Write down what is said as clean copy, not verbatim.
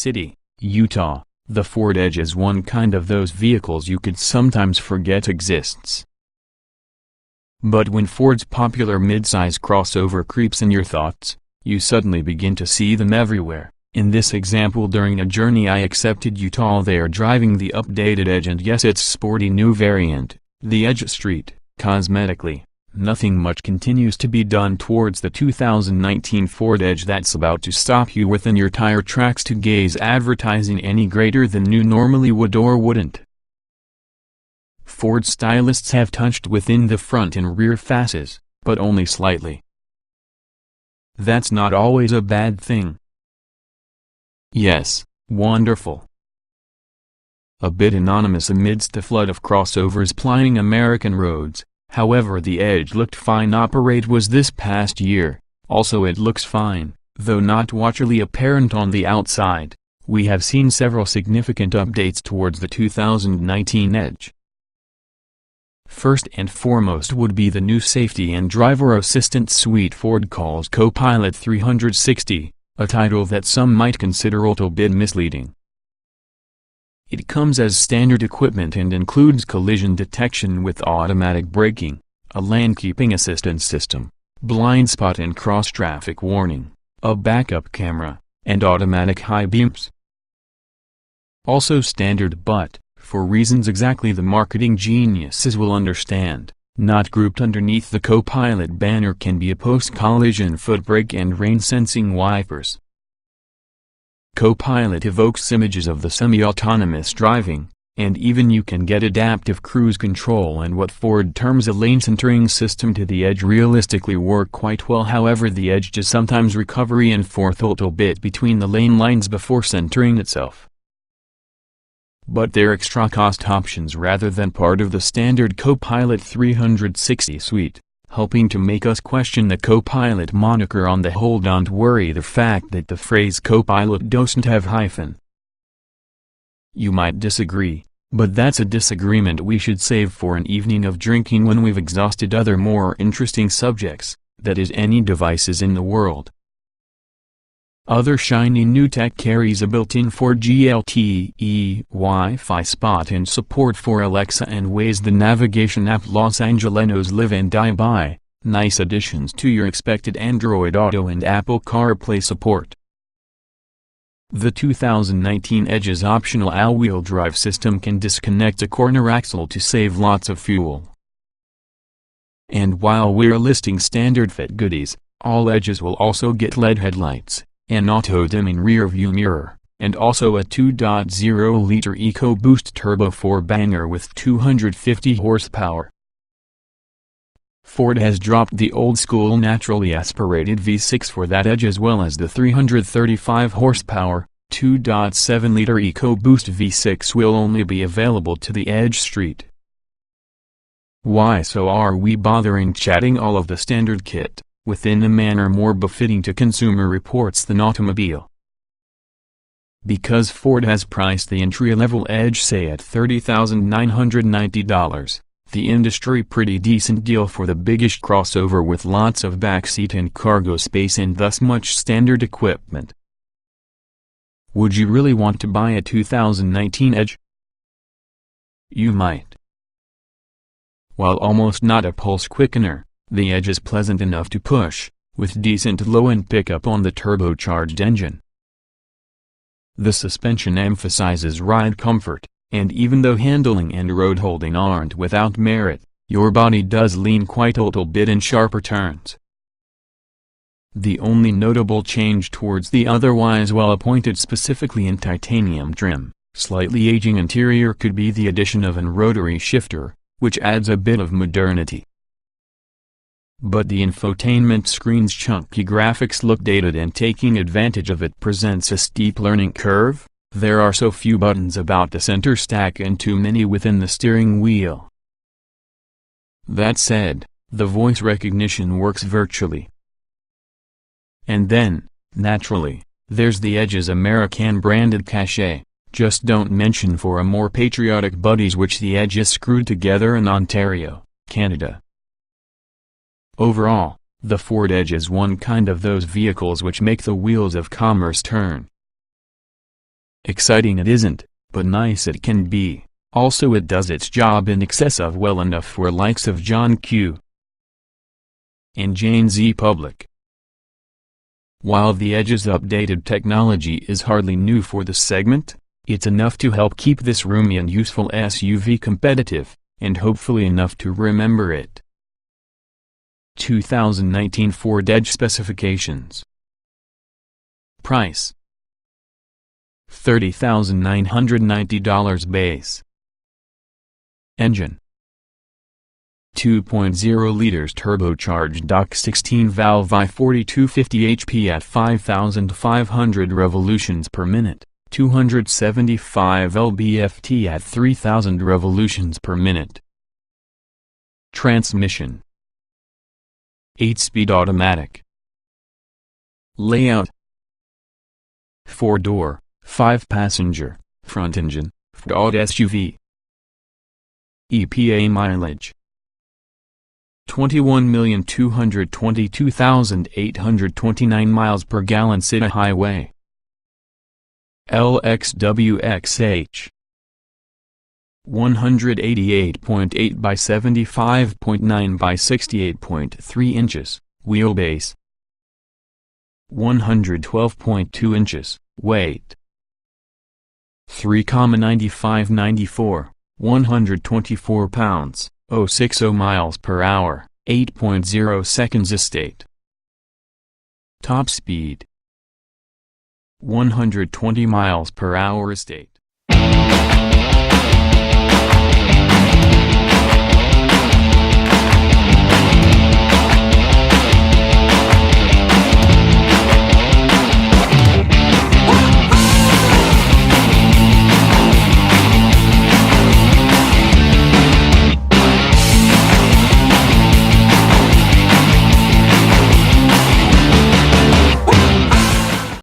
City, Utah. The Ford Edge is one kind of those vehicles you could sometimes forget exists. But when Ford's popular midsize crossover creeps in your thoughts, you suddenly begin to see them everywhere. In this example, during a journey I accepted Utah, they are driving the updated Edge, and yes, its sporty new variant, the Edge Street. Cosmetically, nothing much continues to be done towards the 2019 Ford Edge that's about to stop you within your tire tracks to gaze advertising any greater than new normally would or wouldn't. Ford stylists have touched within the front and rear fasces, but only slightly. That's not always a bad thing. Yes, wonderful. A bit anonymous amidst a flood of crossovers plying American roads. However, the Edge looked fine operate was this past year. Also, it looks fine, though not watchily apparent on the outside. We have seen several significant updates towards the 2019 Edge. First and foremost would be the new Safety and Driver Assistance Suite Ford calls Copilot 360, a title that some might consider a little bit misleading. It comes as standard equipment and includes collision detection with automatic braking, a lane-keeping assistance system, blind spot and cross-traffic warning, a backup camera, and automatic high beams. Also standard, but, for reasons exactly the marketing geniuses will understand, not grouped underneath the Copilot banner, can be a post-collision foot brake and rain-sensing wipers. Copilot evokes images of the semi-autonomous driving, and even you can get adaptive cruise control and what Ford terms a lane centering system to the Edge realistically work quite well. However, the Edge does sometimes recovery and forth a little bit between the lane lines before centering itself. But they're extra cost options rather than part of the standard Copilot 360 suite, helping to make us question the Copilot moniker on the whole. Don't worry the fact that the phrase Copilot doesn't have hyphen. You might disagree, but that's a disagreement we should save for an evening of drinking when we've exhausted other more interesting subjects, that is, any devices in the world. Other shiny new tech carries a built-in 4G LTE Wi-Fi spot and support for Alexa and Waze. The navigation app Los Angelenos live and die by, nice additions to your expected Android Auto and Apple CarPlay support. The 2019 Edge's optional all-wheel drive system can disconnect a corner axle to save lots of fuel. And while we're listing standard fit goodies, all Edges will also get LED headlights, an auto-dimming rear-view mirror, and also a 2.0-liter EcoBoost Turbo 4-banger with 250 horsepower. Ford has dropped the old-school naturally aspirated V6 for that Edge, as well as the 335 horsepower, 2.7-liter EcoBoost V6 will only be available to the Edge Street. Why so are we bothering chatting all of the standard kit, within a manner more befitting to Consumer Reports than automobile? Because Ford has priced the entry-level Edge say at $30,990, the industry pretty decent deal for the biggish crossover with lots of backseat and cargo space and thus much standard equipment. Would you really want to buy a 2019 Edge? You might. While almost not a pulse quickener, the Edge is pleasant enough to push, with decent low-end pickup on the turbocharged engine. The suspension emphasizes ride comfort, and even though handling and road holding aren't without merit, your body does lean quite a little bit in sharper turns. The only notable change towards the otherwise well-appointed specifically in titanium trim, slightly aging interior could be the addition of an rotary shifter, which adds a bit of modernity. But the infotainment screen's chunky graphics look dated, and taking advantage of it presents a steep learning curve. There are so few buttons about the center stack and too many within the steering wheel. That said, the voice recognition works virtually. And then, naturally, there's the Edge's American-branded cachet. Just don't mention for a more patriotic buddies which the Edge is screwed together in Ontario, Canada. Overall, the Ford Edge is one kind of those vehicles which make the wheels of commerce turn. Exciting it isn't, but nice it can be. Also it does its job in excess of well enough for likes of John Q. and Jane Z. Public. While the Edge's updated technology is hardly new for the segment, it's enough to help keep this roomy and useful SUV competitive, and hopefully enough to remember it. 2019 Ford Edge specifications. Price: $30,990 base. Engine: 2.0 liters turbocharged DOC 16 valve I-4250 HP at 5,500 revolutions per minute, 275 lb-ft at 3,000 revolutions per minute. Transmission: 8-speed automatic. Layout: 4-door, 5-passenger, front engine, Ford SUV. EPA mileage: 21,222,829 miles per gallon city highway. LXWXH: 188.8 by 75.9 by 68.3 inches, wheelbase. 112.2 inches, weight. 3,9594, 124 pounds, 060 miles per hour, 8.0 seconds estate. Top speed: 120 miles per hour estate.